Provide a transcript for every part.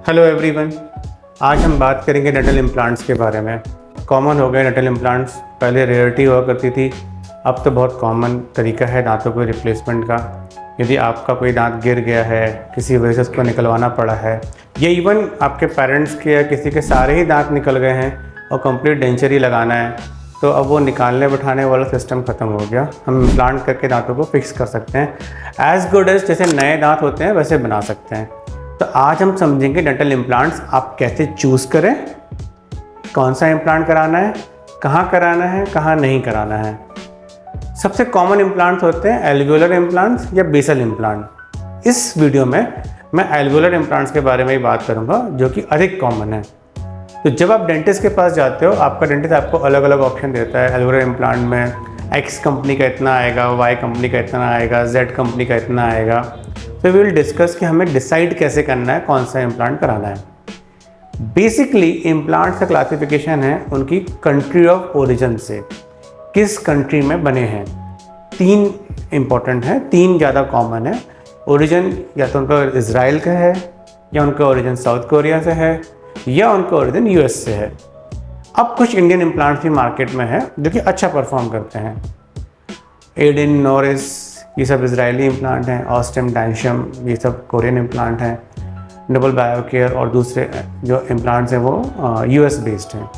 Hello everyone, आज हम बात करेंगे डेंटल इम्प्लांट्स के बारे में। कॉमन हो गए डेंटल इम्प्लांट्स, पहले रेयरिटी हुआ करती थी, अब तो बहुत कॉमन तरीका है दांतों के रिप्लेसमेंट का। यदि आपका कोई दांत गिर गया है, किसी वजह से उसको निकलवाना पड़ा है, या इवन आपके पेरेंट्स के या किसी के सारे ही दांत निकल गए हैं और कंप्लीट डेंचर ही लगाना है, तो अब वो निकालने बैठाने वाला सिस्टम ख़त्म हो गया। हम इम्प्लांट करके दांतों को फिक्स कर सकते हैं। एज़ गुड एज जैसे नए दांत होते हैं वैसे बना सकते हैं। तो आज हम समझेंगे डेंटल इम्प्लांट्स आप कैसे चूज़ करें, कौन सा इम्प्लांट कराना है, कहाँ कराना है, कहाँ नहीं कराना है। सबसे कॉमन इम्प्लांट्स होते हैं एल्वियोलर इम्प्लांट्स या बेसल इम्प्लांट। इस वीडियो में मैं एल्वियोलर इम्प्लांट्स के बारे में ही बात करूँगा, जो कि अधिक कॉमन है। तो जब आप डेंटिस्ट के पास जाते हो, आपका डेंटिस्ट आपको अलग अलग ऑप्शन देता है। एल्वियोलर इम्प्लांट में एक्स कंपनी का इतना आएगा, वाई कंपनी का इतना आएगा, जेड कंपनी का इतना आएगा। तो वी विल डिस्कस कि हमें डिसाइड कैसे करना है कौन सा इम्प्लांट कराना है। बेसिकली इम्प्लांट्स का क्लासिफिकेशन है उनकी कंट्री ऑफ ओरिजिन से, किस कंट्री में बने हैं। तीन इंपॉर्टेंट हैं, तीन ज़्यादा कॉमन है। ओरिजिन या तो उनका इजराइल का है, या उनका ओरिजिन साउथ कोरिया से है, या उनका ओरिजिन यूएस से है। अब कुछ इंडियन इम्प्लांट्स भी मार्केट में है जो कि अच्छा परफॉर्म करते हैं। एडिन, नॉरिस, ये सब इजरायली इम्प्लांट हैं। ऑस्टिम, डैनशम, ये सब कोरियन इम्प्लांट हैं। डबल बायोकेयर और दूसरे जो इम्प्लांट्स हैं वो यूएस बेस्ड हैं।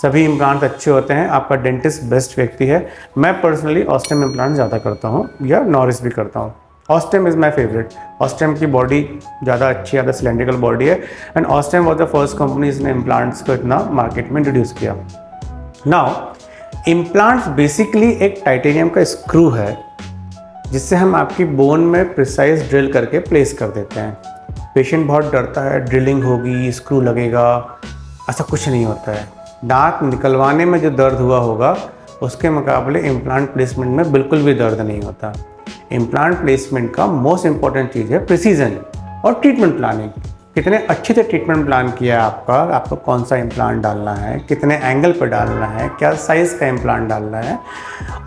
सभी इम्प्लांट्स अच्छे होते हैं। आपका डेंटिस्ट बेस्ट व्यक्ति है। मैं पर्सनली ऑस्टिम इम्प्लांट ज़्यादा करता हूँ, या नॉरिस भी करता हूँ। ऑस्टिम इज़ माई फेवरेट। ऑस्टिम की बॉडी ज़्यादा अच्छी, ज़्यादा सिलेंड्रिकल बॉडी है, and Osstem was the first company जिसने इम्प्लांट्स को इतना मार्केट में इंट्रोड्यूस किया। नाउ इम्प्लांट्स बेसिकली एक टाइटेनियम का स्क्रू है, जिससे हम आपकी बोन में प्रिसाइज ड्रिल करके प्लेस कर देते हैं। पेशेंट बहुत डरता है, ड्रिलिंग होगी, स्क्रू लगेगा। ऐसा कुछ नहीं होता है। दांत निकलवाने में जो दर्द हुआ होगा उसके मुकाबले इम्प्लांट प्लेसमेंट में बिल्कुल भी दर्द नहीं होता। इम्प्लांट प्लेसमेंट का मोस्ट इंपॉर्टेंट चीज़ है प्रिसीजन और ट्रीटमेंट प्लानिंग। कितने अच्छे से ट्रीटमेंट प्लान किया है आपको कौन सा इम्प्लांट डालना है, कितने एंगल पर डालना है, क्या साइज़ का इम्प्लांट डालना है,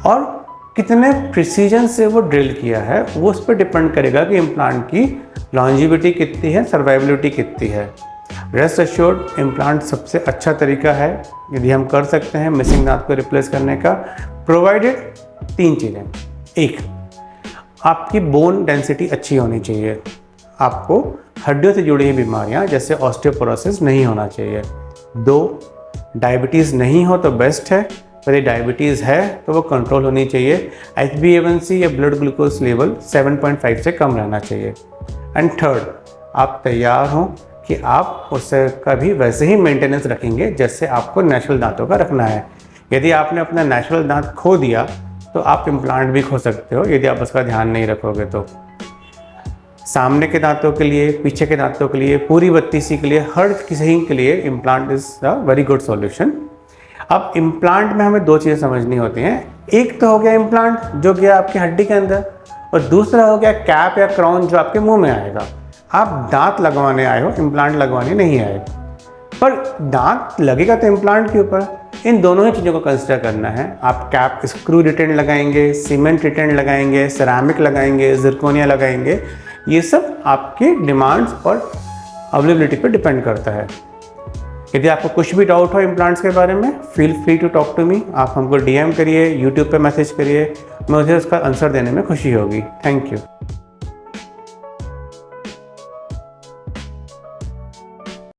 और कितने प्रिसीजन से वो ड्रिल किया है, वो उस पर डिपेंड करेगा कि इम्प्लांट की लॉन्जिविटी कितनी है, सर्वाइबिलिटी कितनी है। रेस्ट एश्योर्ड इम्प्लांट सबसे अच्छा तरीका है यदि हम कर सकते हैं मिसिंग दांत को रिप्लेस करने का, प्रोवाइडेड तीन चीज़ें। एक, आपकी बोन डेंसिटी अच्छी होनी चाहिए। आपको हड्डियों से जुड़ी हुई बीमारियां जैसे ऑस्टियोपोरोसिस नहीं होना चाहिए। दो, डायबिटीज़ नहीं हो तो बेस्ट है, पर यदि डायबिटीज़ है तो वो कंट्रोल होनी चाहिए। HbA1c या ब्लड ग्लूकोज लेवल 7.5 से कम रहना चाहिए। एंड थर्ड, आप तैयार हों कि आप उसका भी वैसे ही मेंटेनेंस रखेंगे जैसे आपको नेचुरल दांतों का रखना है। यदि आपने अपना नेचुरल दांत खो दिया तो आप इम्प्लांट भी खो सकते हो यदि आप उसका ध्यान नहीं रखोगे तो। सामने के दांतों के लिए, पीछे के दांतों के लिए, पूरी बत्तीसी के लिए, हर किसी के लिए implant is a very good solution. अब इम्प्लांट में हमें दो चीज़ें समझनी होती हैं। एक तो हो गया इम्प्लांट जो गया आपकी हड्डी के अंदर, और दूसरा हो गया कैप या क्राउन जो आपके मुंह में आएगा। आप दांत लगवाने आए हो, इम्प्लांट लगवाने नहीं आए। पर दांत लगेगा तो इम्प्लांट के ऊपर। इन दोनों ही चीज़ों को कंसिडर करना है। आप कैप स्क्रू रिटेन लगाएंगे, सीमेंट रिटेन लगाएंगे, सेरामिक लगाएंगे, जिरकोनिया लगाएंगे, ये सब आपके डिमांड्स और अवेलेबिलिटी पर डिपेंड करता है। यदि आपको कुछ भी डाउट हो इम्प्लांट्स के बारे में, feel free to talk to me. आप हमको DM करिए, YouTube पे मैसेज करिए, मुझे उसका आंसर देने में खुशी होगी। Thank you.